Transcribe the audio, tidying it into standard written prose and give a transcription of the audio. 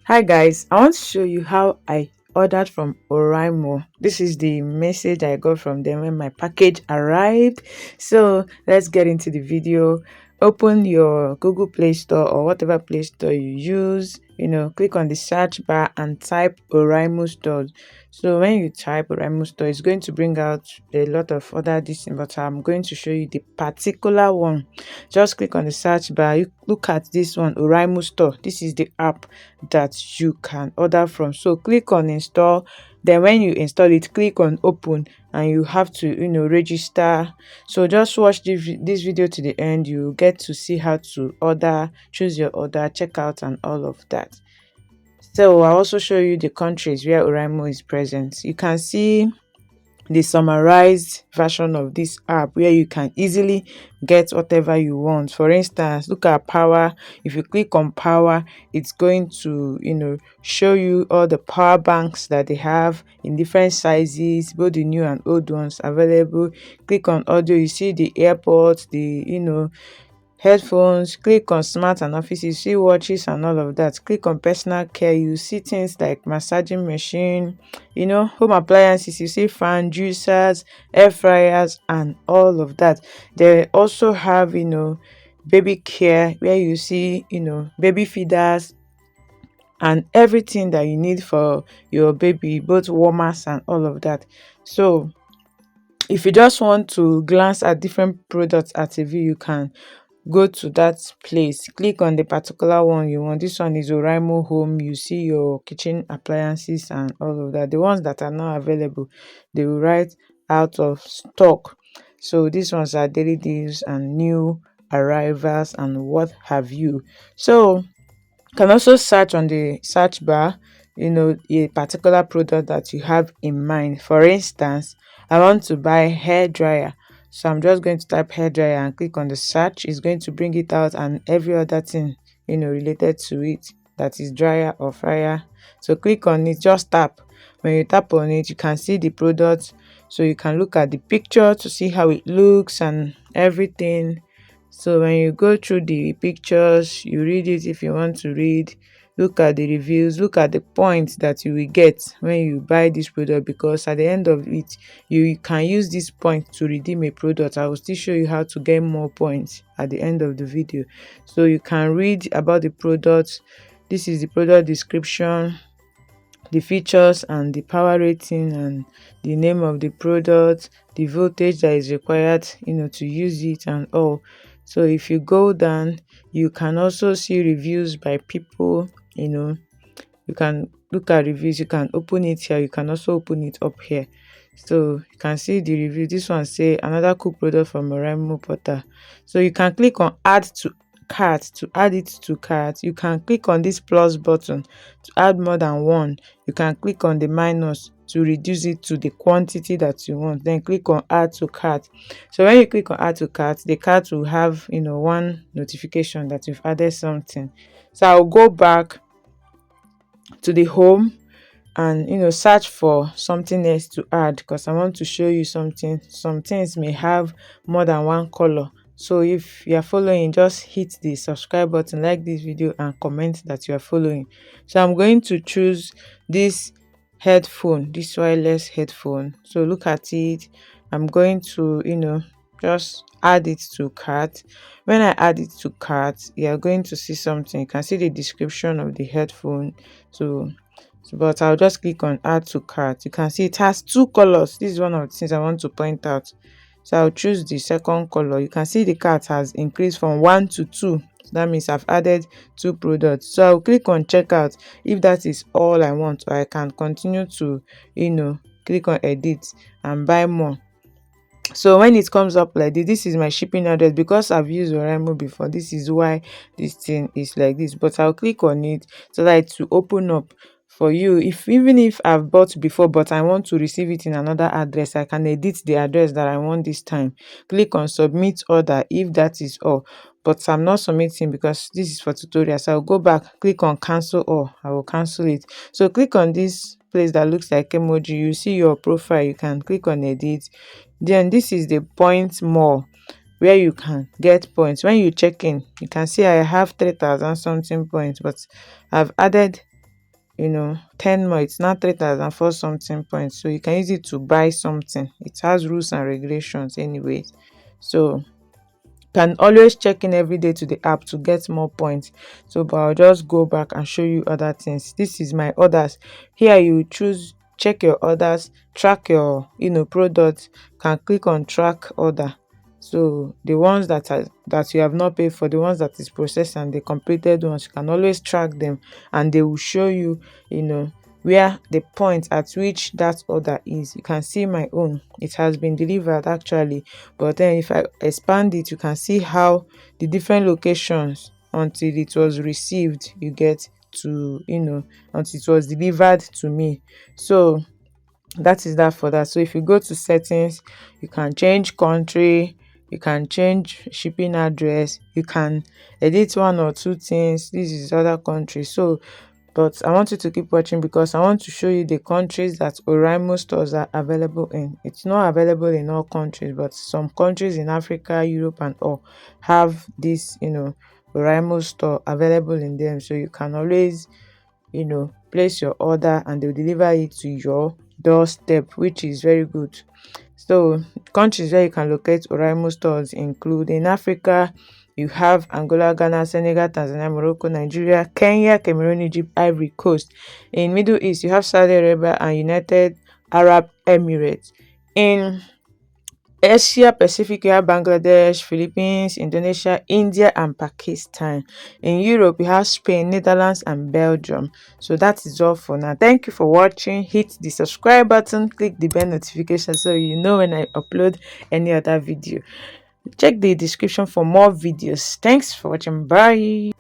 Hi guys, I want to show you how I ordered from Oraimo. This is the message I got from them when my package arrived. So let's get into the video. Open your Google Play Store or whatever Play Store you use. Click on the search bar and type Oriamo Stores. So when you type Oriamo Store, it's going to bring out a lot of other this, but I'm going to show you the particular one. Just click on the search bar. You look at this one, Oraimo Store. This is the app that you can order from. So click on install. Then when you install it, click on open and you have to register. So just watch this video to the end. You get to see how to order, choose your order, check out and all of that. So I'll also show you the countries where Oraimo is present. You can see the summarized version of this app where you can easily get whatever you want. For instance, look at power. If you click on power, it's going to show you all the power banks that they have in different sizes, both the new and old ones available. Click on audio, you see the airpods, the headphones. Click on smart and office, you see watches and all of that. Click on personal care, you see things like massaging machine, home appliances, you see fan, juicers, air fryers and all of that. They also have baby care where you see baby feeders and everything that you need for your baby, both warmers and all of that. So if you just want to glance at different products at a view, you can go to that place, click on the particular one you want. This one is Oraimo Home. You see your kitchen appliances and all of that. The ones that are not available, they will write out of stock. So these ones are daily deals and new arrivals and what have you. So you can also search on the search bar, a particular product that you have in mind. For instance, I want to buy hair dryer. So I'm just going to type hair dryer and click on the search. It's going to bring it out and every other thing, related to it, that is dryer or fryer. So click on it, just tap. When you tap on it, you can see the product. So you can look at the picture to see how it looks and everything. So when you go through the pictures, you read it if you want to read, look at the reviews, look at the points that you will get when you buy this product, because at the end of it, you can use this point to redeem a product. I will still show you how to get more points at the end of the video. So you can read about the product. This is the product description, the features and the power rating and the name of the product, the voltage that is required to use it and all. So if you go down, you can also see reviews by people. You can look at reviews, you can open it here, you can also open it up here. So you can see the review. This one say another cool product from Oraimo Portal. So you can click on add to cart to add it to cart. You can click on this plus button to add more than one. You can click on the minus to reduce it to the quantity that you want. Then click on add to cart. So when you click on add to cart, the cart will have one notification that you've added something. So I'll go back to the home and search for something else to add, because I want to show you something. Some things may have more than one color. So if you are following, just hit the subscribe button, like this video and comment that you are following. So I'm going to choose this headphone, this wireless headphone. So look at it. I'm going to just add it to cart. When I add it to cart, you are going to see something. You can see the description of the headphone. But I'll just click on add to cart. You can see it has two colors. This is one of the things I want to point out. So I'll choose the second color. You can see the cart has increased from 1 to 2. That means I've added 2 products. So I'll click on checkout if that is all I want, or I can continue to click on edit and buy more. So when it comes up like this is my shipping address. Because I've used Oraimo before, this is why this thing is like this. But I'll click on it so that it will open up for you. Even if I've bought before but I want to receive it in another address, I can edit the address that I want this time. Click on submit order if that is all. But I'm not submitting because this is for tutorial. So I'll go back, click on cancel all. I will cancel it. So click on this place that looks like emoji. You see your profile. You can click on edit. Then this is the point more, where you can get points. When you check in, you can see I have 3,000 something points, but I've added 10 more. It's now 3,004 something points, so you can use it to buy something. It has rules and regulations anyways, so can always check in every day to the app to get more points. So but I'll just go back and show you other things. This is my orders. Here you choose, check your orders, track your products. Can click on track order. So the ones that you have not paid for, the ones that is processed and the completed ones, you can always track them, and they will show you where the point at which that order is. You can see my own, it has been delivered actually, but then if I expand it, you can see how the different locations until it was received, you get to until it was delivered to me. So that is that for that. So if you go to settings, you can change country, you can change shipping address, you can edit one or two things. This is other countries. So but I want you to keep watching because I want to show you the countries that Oriamo stores are available in. It's not available in all countries, but some countries in Africa, Europe and all have this Oriamo store available in them. So you can always place your order and they'll deliver it to your doorstep, which is very good. So countries where you can locate Oraimo stores include: in Africa, you have Angola, Ghana, Senegal, Tanzania, Morocco, Nigeria, Kenya, Cameroon, Egypt, Ivory Coast. In Middle East, you have Saudi Arabia and United Arab Emirates. In Asia Pacific, you have Bangladesh, Philippines, Indonesia, India, and Pakistan. In Europe, you have Spain, Netherlands, and Belgium. So that is all for now. Thank you for watching. Hit the subscribe button, click the bell notification so you know when I upload any other video. Check the description for more videos. Thanks for watching. Bye.